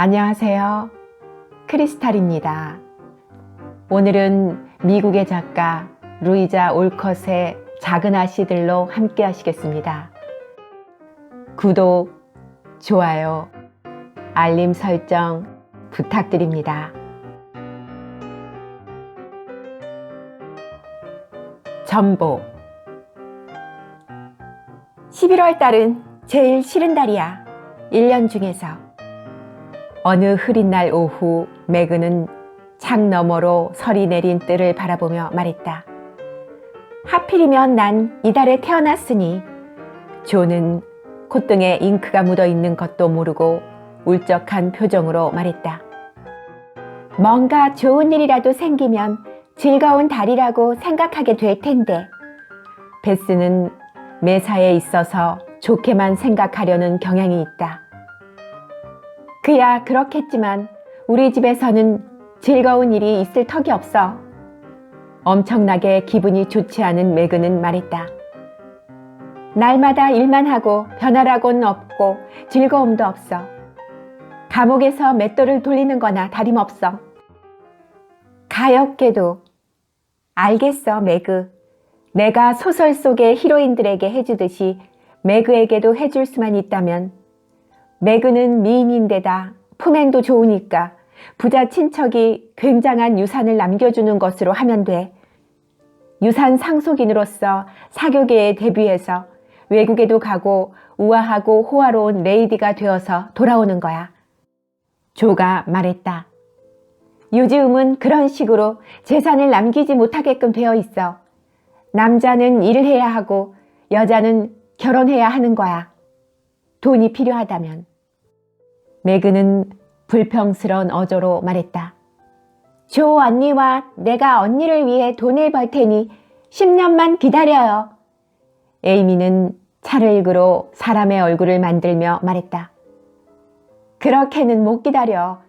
안녕하세요. 크리스탈입니다. 오늘은 미국의 작가 루이자 올컷의 작은 아씨들로 함께 하시겠습니다. 구독, 좋아요, 알림 설정 부탁드립니다. 전보 11월 달은 제일 싫은 달이야. 1년 중에서. 어느 흐린 날 오후 매그는 창 너머로 서리 내린 뜰을 바라보며 말했다. 하필이면 난 이달에 태어났으니. 조는 콧등에 잉크가 묻어있는 것도 모르고 울적한 표정으로 말했다. 뭔가 좋은 일이라도 생기면 즐거운 달이라고 생각하게 될 텐데. 베스는 매사에 있어서 좋게만 생각하려는 경향이 있다. 그야 그렇겠지만 우리 집에서는 즐거운 일이 있을 턱이 없어. 엄청나게 기분이 좋지 않은 매그는 말했다. 날마다 일만 하고 변화라고는 없고 즐거움도 없어. 감옥에서 맷돌을 돌리는 거나 다름없어. 가엾게도. 알겠어, 매그. 내가 소설 속의 히로인들에게 해주듯이 매그에게도 해줄 수만 있다면. 매그는 미인인데다 품행도 좋으니까 부자 친척이 굉장한 유산을 남겨주는 것으로 하면 돼. 유산 상속인으로서 사교계에 데뷔해서 외국에도 가고 우아하고 호화로운 레이디가 되어서 돌아오는 거야. 조가 말했다. 요즘은 그런 식으로 재산을 남기지 못하게끔 되어 있어. 남자는 일을 해야 하고 여자는 결혼해야 하는 거야. 돈이 필요하다면. 매그는 불평스러운 어조로 말했다. 조 언니와 내가 언니를 위해 돈을 벌 테니 10년만 기다려요. 에이미는 찰흙으로 사람의 얼굴을 만들며 말했다. 그렇게는 못 기다려.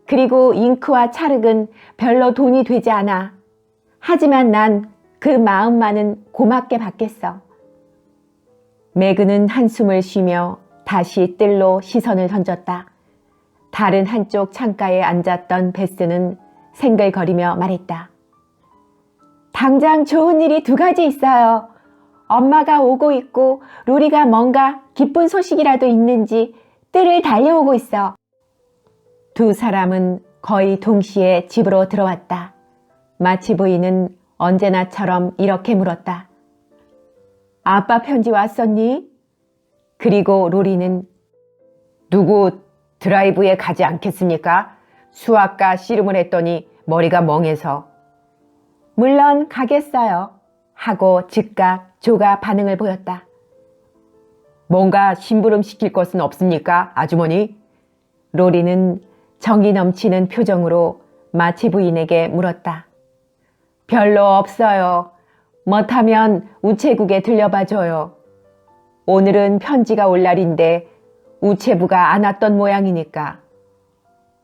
그리고 잉크와 찰흙은 별로 돈이 되지 않아. 하지만 난 그 마음만은 고맙게 받겠어. 매그는 한숨을 쉬며 다시 뜰로 시선을 던졌다. 다른 한쪽 창가에 앉았던 베스는 생글거리며 말했다. 당장 좋은 일이 2가지 있어요. 엄마가 오고 있고 로리가 뭔가 기쁜 소식이라도 있는지 뜰을 달려오고 있어. 두 사람은 거의 동시에 집으로 들어왔다. 마치 부인은 언제나처럼 이렇게 물었다. 아빠 편지 왔었니? 그리고 로리는 누구 드라이브에 가지 않겠습니까? 수학과 씨름을 했더니 머리가 멍해서. 물론 가겠어요. 하고 즉각 조가 반응을 보였다. 뭔가 심부름시킬 것은 없습니까, 아주머니? 로리는 정이 넘치는 표정으로 마치 부인에게 물었다. 별로 없어요. 못하면 우체국에 들려봐줘요. 오늘은 편지가 올 날인데 우체부가 안 왔던 모양이니까.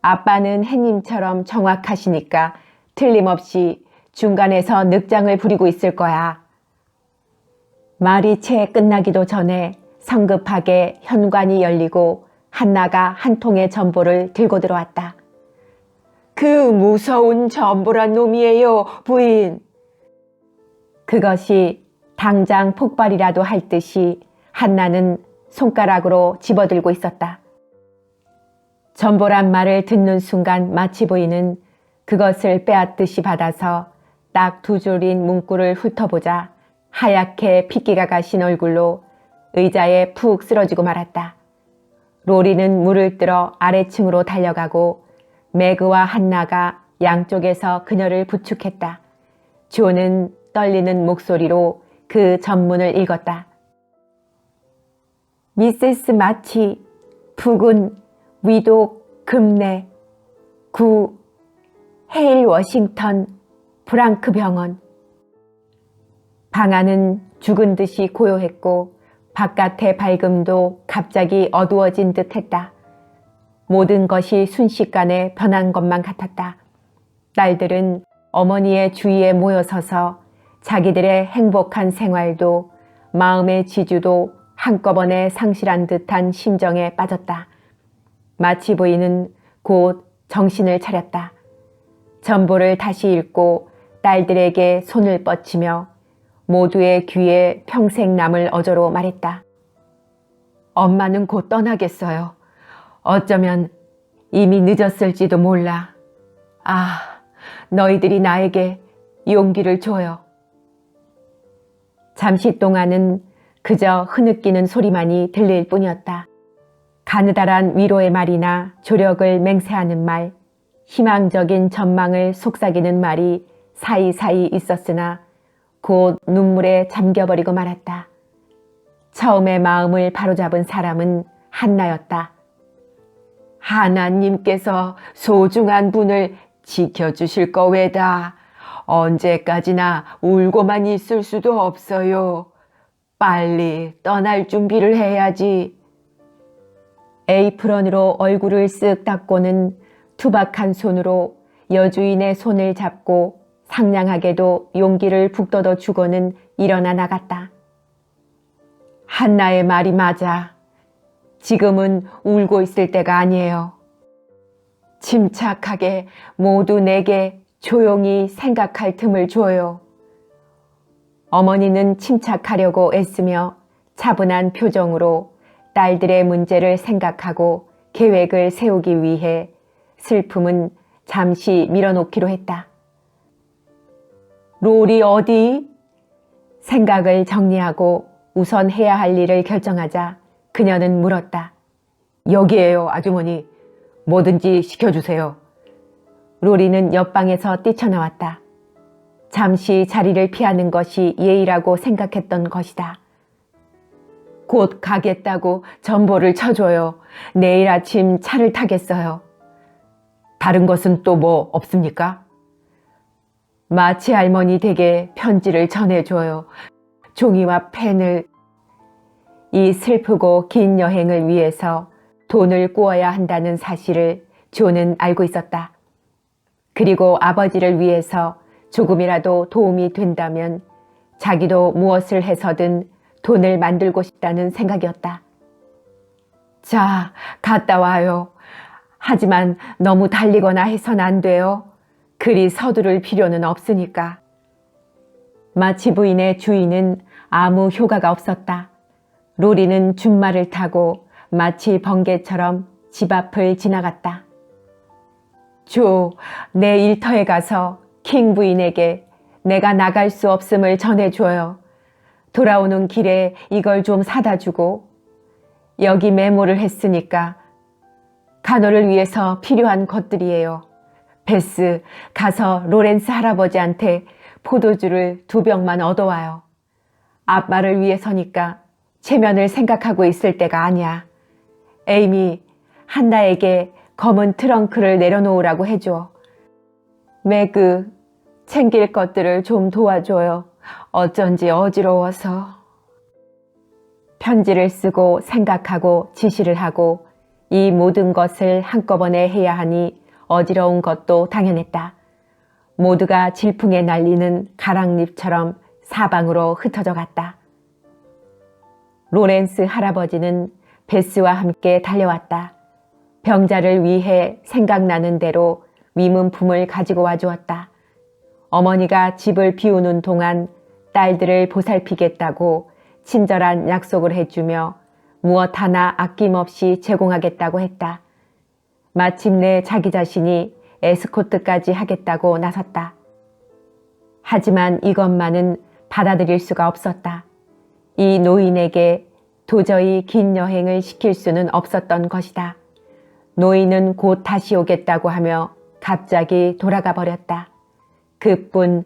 아빠는 해님처럼 정확하시니까 틀림없이 중간에서 늑장을 부리고 있을 거야. 말이 채 끝나기도 전에 성급하게 현관이 열리고 한나가 한 통의 전보를 들고 들어왔다. 그 무서운 전보란 놈이에요, 부인. 그것이 당장 폭발이라도 할 듯이 한나는 손가락으로 집어들고 있었다. 전보란 말을 듣는 순간 마치 부인은 그것을 빼앗듯이 받아서 딱 2줄인 문구를 훑어보자 하얗게 핏기가 가신 얼굴로 의자에 푹 쓰러지고 말았다. 로리는 물을 들어 아래층으로 달려가고 매그와 한나가 양쪽에서 그녀를 부축했다. 조는 떨리는 목소리로 그 전문을 읽었다. 미세스 마치 부군 위독 금내 9 헤일 워싱턴 브랑크 병원. 방 안은 죽은 듯이 고요했고 바깥의 밝음도 갑자기 어두워진 듯 했다. 모든 것이 순식간에 변한 것만 같았다. 딸들은 어머니의 주위에 모여서서 자기들의 행복한 생활도 마음의 지주도 한꺼번에 상실한 듯한 심정에 빠졌다. 마치 부인은 곧 정신을 차렸다. 전보를 다시 읽고 딸들에게 손을 뻗치며 모두의 귀에 평생 남을 어조로 말했다. 엄마는 곧 떠나겠어요. 어쩌면 이미 늦었을지도 몰라. 아, 너희들이 나에게 용기를 줘요. 잠시 동안은 그저 흐느끼는 소리만이 들릴 뿐이었다. 가느다란 위로의 말이나 조력을 맹세하는 말, 희망적인 전망을 속삭이는 말이 사이사이 있었으나 곧 눈물에 잠겨버리고 말았다. 처음에 마음을 바로잡은 사람은 한나였다. 하나님께서 소중한 분을 지켜주실 거외다. 언제까지나 울고만 있을 수도 없어요. 빨리 떠날 준비를 해야지. 에이프런으로 얼굴을 쓱 닦고는 투박한 손으로 여주인의 손을 잡고 상냥하게도 용기를 북돋워 주고는 일어나 나갔다. 한나의 말이 맞아. 지금은 울고 있을 때가 아니에요. 침착하게 모두 내게 조용히 생각할 틈을 줘요. 어머니는 침착하려고 애쓰며 차분한 표정으로 딸들의 문제를 생각하고 계획을 세우기 위해 슬픔은 잠시 밀어놓기로 했다. 롤이 어디? 생각을 정리하고 우선 해야 할 일을 결정하자 그녀는 물었다. 여기에요, 아주머니. 뭐든지 시켜주세요. 로리는 옆방에서 뛰쳐나왔다. 잠시 자리를 피하는 것이 예의라고 생각했던 것이다. 곧 가겠다고 전보를 쳐줘요. 내일 아침 차를 타겠어요. 다른 것은 또 뭐 없습니까? 마치 할머니 댁에 편지를 전해줘요. 종이와 펜을. 이 슬프고 긴 여행을 위해서 돈을 꾸어야 한다는 사실을 조는 알고 있었다. 그리고 아버지를 위해서 조금이라도 도움이 된다면 자기도 무엇을 해서든 돈을 만들고 싶다는 생각이었다. 자, 갔다 와요. 하지만 너무 달리거나 해선 안 돼요. 그리 서두를 필요는 없으니까. 마치 부인의 주인은 아무 효과가 없었다. 로리는 준말을 타고 마치 번개처럼 집 앞을 지나갔다. 조, 내 일터에 가서 킹 부인에게 내가 나갈 수 없음을 전해줘요. 돌아오는 길에 이걸 좀 사다 주고 여기 메모를 했으니까 간호를 위해서 필요한 것들이에요. 베스, 가서 로렌스 할아버지한테 포도주를 2병만 얻어와요. 아빠를 위해서니까 체면을 생각하고 있을 때가 아니야. 에이미, 한나에게 검은 트렁크를 내려놓으라고 해줘. 매그, 챙길 것들을 좀 도와줘요. 어쩐지 어지러워서. 편지를 쓰고 생각하고 지시를 하고 이 모든 것을 한꺼번에 해야 하니 어지러운 것도 당연했다. 모두가 질풍에 날리는 가랑잎처럼 사방으로 흩어져 갔다. 로렌스 할아버지는 베스와 함께 달려왔다. 병자를 위해 생각나는 대로 위문품을 가지고 와주었다. 어머니가 집을 비우는 동안 딸들을 보살피겠다고 친절한 약속을 해주며 무엇 하나 아낌없이 제공하겠다고 했다. 마침내 자기 자신이 에스코트까지 하겠다고 나섰다. 하지만 이것만은 받아들일 수가 없었다. 이 노인에게 도저히 긴 여행을 시킬 수는 없었던 것이다. 노인은 곧 다시 오겠다고 하며 갑자기 돌아가 버렸다. 그뿐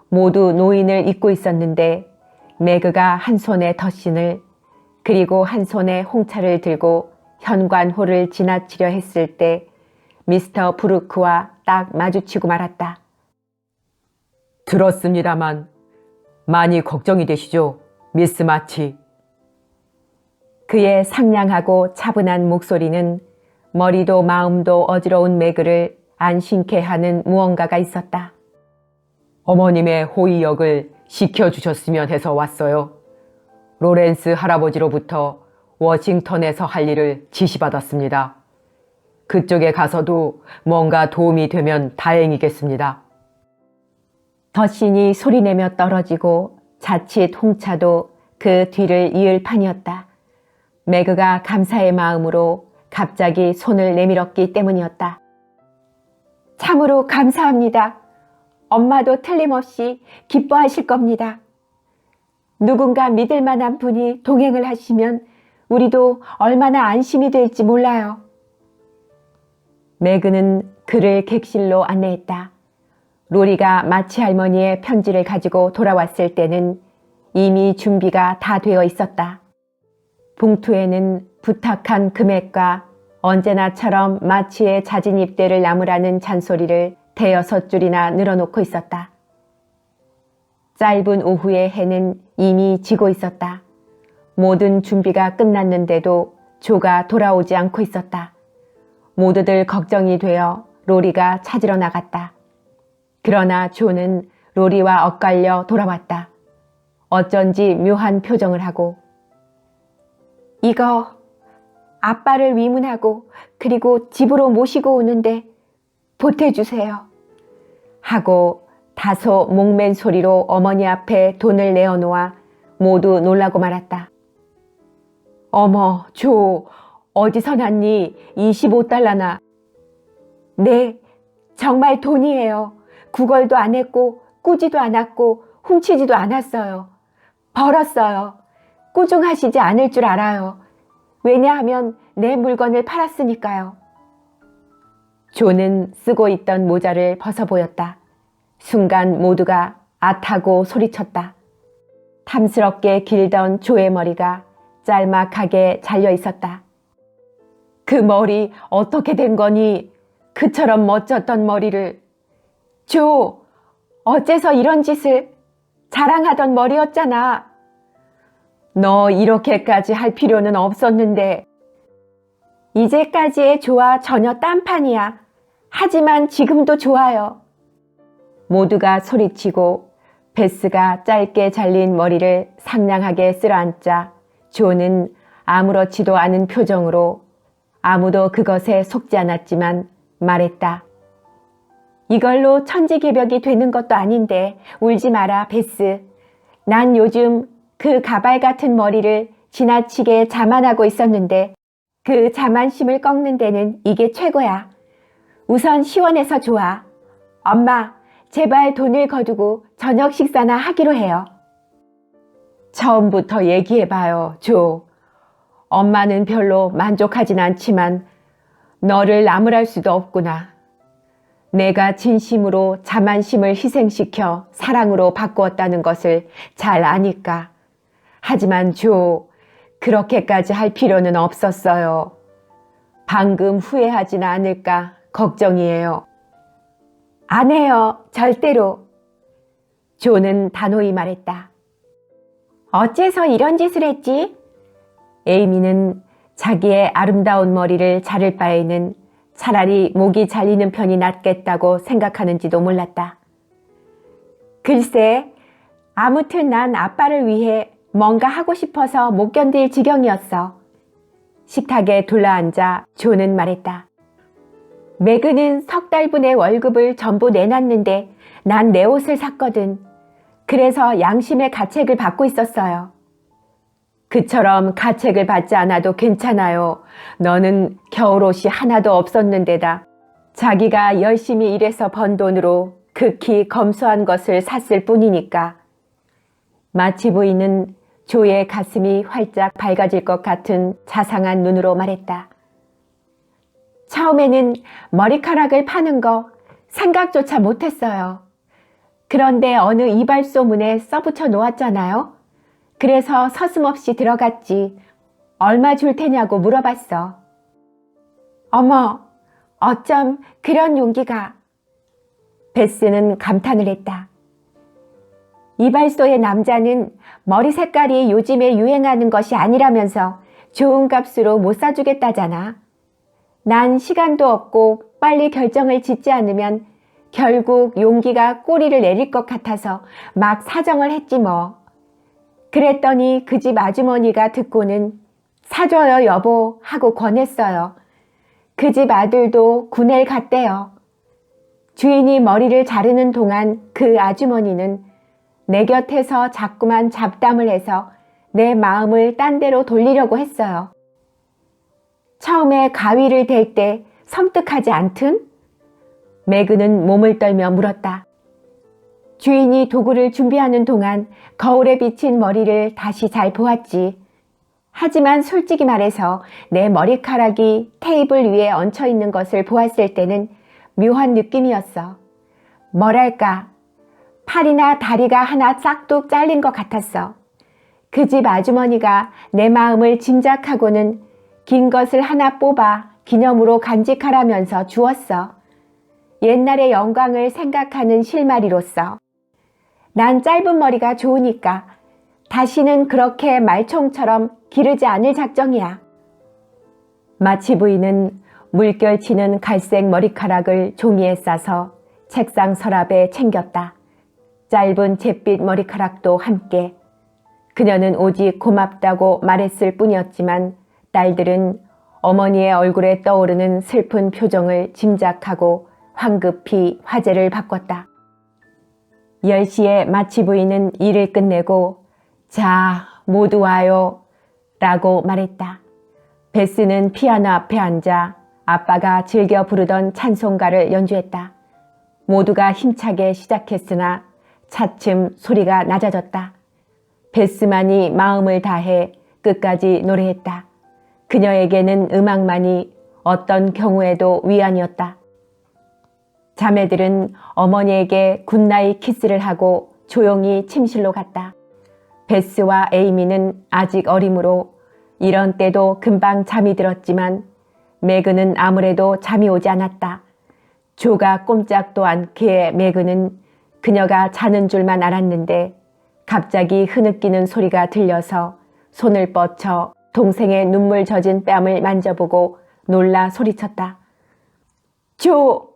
모두 노인을 잊고 있었는데 매그가 한 손에 덧신을 그리고 한 손에 홍차를 들고 현관호를 지나치려 했을 때 미스터 브루크와 딱 마주치고 말았다. 들었습니다만 많이 걱정이 되시죠, 미스 마치. 그의 상냥하고 차분한 목소리는 머리도 마음도 어지러운 매그를 안심케 하는 무언가가 있었다. 어머님의 호의역을 시켜주셨으면 해서 왔어요. 로렌스 할아버지로부터 워싱턴에서 할 일을 지시받았습니다. 그쪽에 가서도 뭔가 도움이 되면 다행이겠습니다. 덧신이 소리내며 떨어지고 자칫 홍차도 그 뒤를 이을 판이었다. 매그가 감사의 마음으로 갑자기 손을 내밀었기 때문이었다. 참으로 감사합니다. 엄마도 틀림없이 기뻐하실 겁니다. 누군가 믿을 만한 분이 동행을 하시면 우리도 얼마나 안심이 될지 몰라요. 매그는 그를 객실로 안내했다. 로리가 마치 할머니의 편지를 가지고 돌아왔을 때는 이미 준비가 다 되어 있었다. 봉투에는 부탁한 금액과 언제나처럼 마치의 자진 입대를 나무라는 잔소리를 대여섯 줄이나 늘어놓고 있었다. 짧은 오후의 해는 이미 지고 있었다. 모든 준비가 끝났는데도 조가 돌아오지 않고 있었다. 모두들 걱정이 되어 로리가 찾으러 나갔다. 그러나 조는 로리와 엇갈려 돌아왔다. 어쩐지 묘한 표정을 하고 이거 아빠를 위문하고 그리고 집으로 모시고 오는데 보태주세요. 하고 다소 목맨 소리로 어머니 앞에 돈을 내어놓아 모두 놀라고 말았다. 어머, 조, 어디서 났니? 25달러나. 네, 정말 돈이에요. 구걸도 안 했고 꾸지도 않았고 훔치지도 않았어요. 벌었어요. 꾸중하시지 않을 줄 알아요. 왜냐하면 내 물건을 팔았으니까요. 조는 쓰고 있던 모자를 벗어 보였다. 순간 모두가 앗하고 소리쳤다. 탐스럽게 길던 조의 머리가 짤막하게 잘려 있었다. 그 머리 어떻게 된 거니? 그처럼 멋졌던 머리를. 조, 어째서 이런 짓을? 자랑하던 머리였잖아. 너 이렇게까지 할 필요는 없었는데. 이제까지의 조와 전혀 딴판이야. 하지만 지금도 좋아요. 모두가 소리치고 베스가 짧게 잘린 머리를 상냥하게 쓸어앉자 조는 아무렇지도 않은 표정으로 아무도 그것에 속지 않았지만 말했다. 이걸로 천지개벽이 되는 것도 아닌데 울지 마라, 베스. 난 요즘 그 가발 같은 머리를 지나치게 자만하고 있었는데 그 자만심을 꺾는 데는 이게 최고야. 우선 시원해서 좋아. 엄마, 제발 돈을 거두고 저녁 식사나 하기로 해요. 처음부터 얘기해봐요, 조. 엄마는 별로 만족하진 않지만 너를 나무랄 수도 없구나. 내가 진심으로 자만심을 희생시켜 사랑으로 바꾸었다는 것을 잘 아니까. 하지만 조, 그렇게까지 할 필요는 없었어요. 방금 후회하진 않을까 걱정이에요. 안 해요, 절대로. 조는 단호히 말했다. 어째서 이런 짓을 했지? 에이미는 자기의 아름다운 머리를 자를 바에는 차라리 목이 잘리는 편이 낫겠다고 생각하는지도 몰랐다. 글쎄, 아무튼 난 아빠를 위해 뭔가 하고 싶어서 못 견딜 지경이었어. 식탁에 둘러앉아 조는 말했다. 매그는 석 달분의 월급을 전부 내놨는데 난 내 옷을 샀거든. 그래서 양심의 가책을 받고 있었어요. 그처럼 가책을 받지 않아도 괜찮아요. 너는 겨울옷이 하나도 없었는데다 자기가 열심히 일해서 번 돈으로 극히 검소한 것을 샀을 뿐이니까. 마치 부인은 조의 가슴이 활짝 밝아질 것 같은 자상한 눈으로 말했다. 처음에는 머리카락을 파는 거 생각조차 못했어요. 그런데 어느 이발소문에 써붙여 놓았잖아요. 그래서 서슴없이 들어갔지. 얼마 줄 테냐고 물어봤어. 어머, 어쩜 그런 용기가. 베스는 감탄을 했다. 이발소의 남자는 머리 색깔이 요즘에 유행하는 것이 아니라면서 좋은 값으로 못 사주겠다잖아. 난 시간도 없고 빨리 결정을 짓지 않으면 결국 용기가 꼬리를 내릴 것 같아서 막 사정을 했지 뭐. 그랬더니 그 집 아주머니가 듣고는 사줘요 여보 하고 권했어요. 그 집 아들도 군에 갔대요. 주인이 머리를 자르는 동안 그 아주머니는 내 곁에서 자꾸만 잡담을 해서 내 마음을 딴 데로 돌리려고 했어요. 처음에 가위를 댈 때 섬뜩하지 않든? 매그는 몸을 떨며 물었다. 주인이 도구를 준비하는 동안 거울에 비친 머리를 다시 잘 보았지. 하지만 솔직히 말해서 내 머리카락이 테이블 위에 얹혀 있는 것을 보았을 때는 묘한 느낌이었어. 뭐랄까, 팔이나 다리가 하나 싹둑 잘린 것 같았어. 그 집 아주머니가 내 마음을 짐작하고는 긴 것을 하나 뽑아 기념으로 간직하라면서 주었어. 옛날의 영광을 생각하는 실마리로서. 난 짧은 머리가 좋으니까 다시는 그렇게 말총처럼 기르지 않을 작정이야. 마치 부인은 물결치는 갈색 머리카락을 종이에 싸서 책상 서랍에 챙겼다. 짧은 잿빛 머리카락도 함께. 그녀는 오직 고맙다고 말했을 뿐이었지만 딸들은 어머니의 얼굴에 떠오르는 슬픈 표정을 짐작하고 황급히 화제를 바꿨다. 10시에 마치 부인은 일을 끝내고 자, 모두 와요 라고 말했다. 베스는 피아노 앞에 앉아 아빠가 즐겨 부르던 찬송가를 연주했다. 모두가 힘차게 시작했으나 차츰 소리가 낮아졌다. 베스만이 마음을 다해 끝까지 노래했다. 그녀에게는 음악만이 어떤 경우에도 위안이었다. 자매들은 어머니에게 굿나잇 키스를 하고 조용히 침실로 갔다. 베스와 에이미는 아직 어리므로 이런 때도 금방 잠이 들었지만 매그는 아무래도 잠이 오지 않았다. 조가 꼼짝도 않게 매그는 그녀가 자는 줄만 알았는데 갑자기 흐느끼는 소리가 들려서 손을 뻗쳐 동생의 눈물 젖은 뺨을 만져보고 놀라 소리쳤다. 조,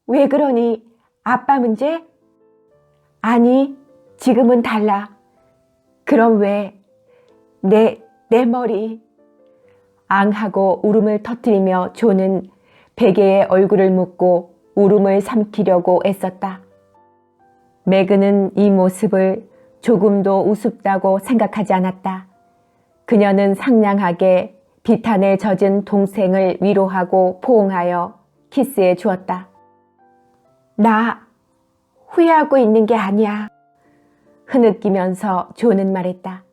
왜 그러니? 아빠 문제? 아니, 지금은 달라. 그럼 왜? 내 머리. 앙하고 울음을 터뜨리며 조는 베개에 얼굴을 묻고 울음을 삼키려고 애썼다. 매그는 이 모습을 조금도 우습다고 생각하지 않았다. 그녀는 상냥하게 비탄에 젖은 동생을 위로하고 포옹하여 키스해 주었다. 나 후회하고 있는 게 아니야. 흐느끼면서 조는 말했다.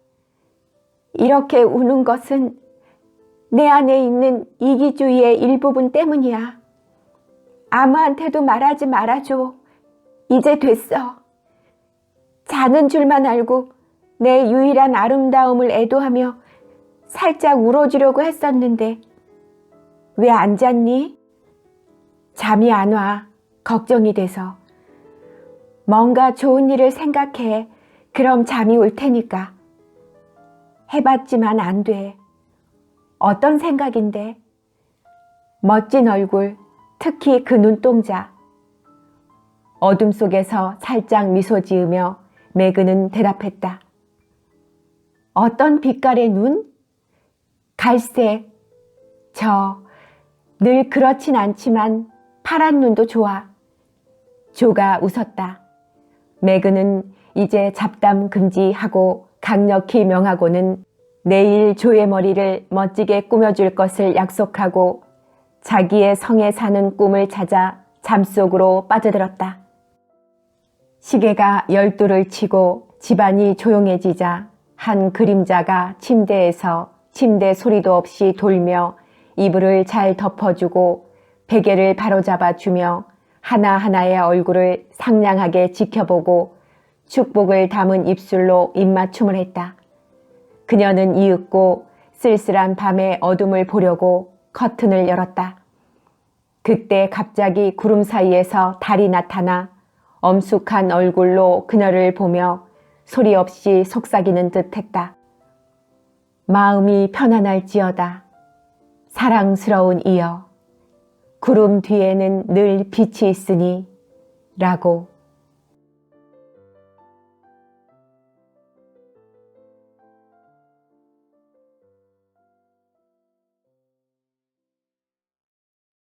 이렇게 우는 것은 내 안에 있는 이기주의의 일부분 때문이야. 아무한테도 말하지 말아줘. 이제 됐어. 자는 줄만 알고 내 유일한 아름다움을 애도하며 살짝 울어주려고 했었는데 왜 안 잤니? 잠이 안 와. 걱정이 돼서. 뭔가 좋은 일을 생각해. 그럼 잠이 올 테니까. 해봤지만 안 돼. 어떤 생각인데? 멋진 얼굴, 특히 그 눈동자. 어둠 속에서 살짝 미소 지으며 매그는 대답했다. 어떤 빛깔의 눈? 갈색. 늘 그렇진 않지만 파란 눈도 좋아. 조가 웃었다. 매그는 이제 잡담 금지하고 강력히 명하고는 내일 조의 머리를 멋지게 꾸며줄 것을 약속하고 자기의 성에 사는 꿈을 찾아 잠속으로 빠져들었다. 시계가 12를 치고 집안이 조용해지자 한 그림자가 침대에서 침대 소리도 없이 돌며 이불을 잘 덮어주고 베개를 바로잡아 주며 하나하나의 얼굴을 상냥하게 지켜보고 축복을 담은 입술로 입맞춤을 했다. 그녀는 이윽고 쓸쓸한 밤의 어둠을 보려고 커튼을 열었다. 그때 갑자기 구름 사이에서 달이 나타나 엄숙한 얼굴로 그녀를 보며 소리 없이 속삭이는 듯 했다. 마음이 편안할지어다. 사랑스러운 이여. 구름 뒤에는 늘 빛이 있으니 라고.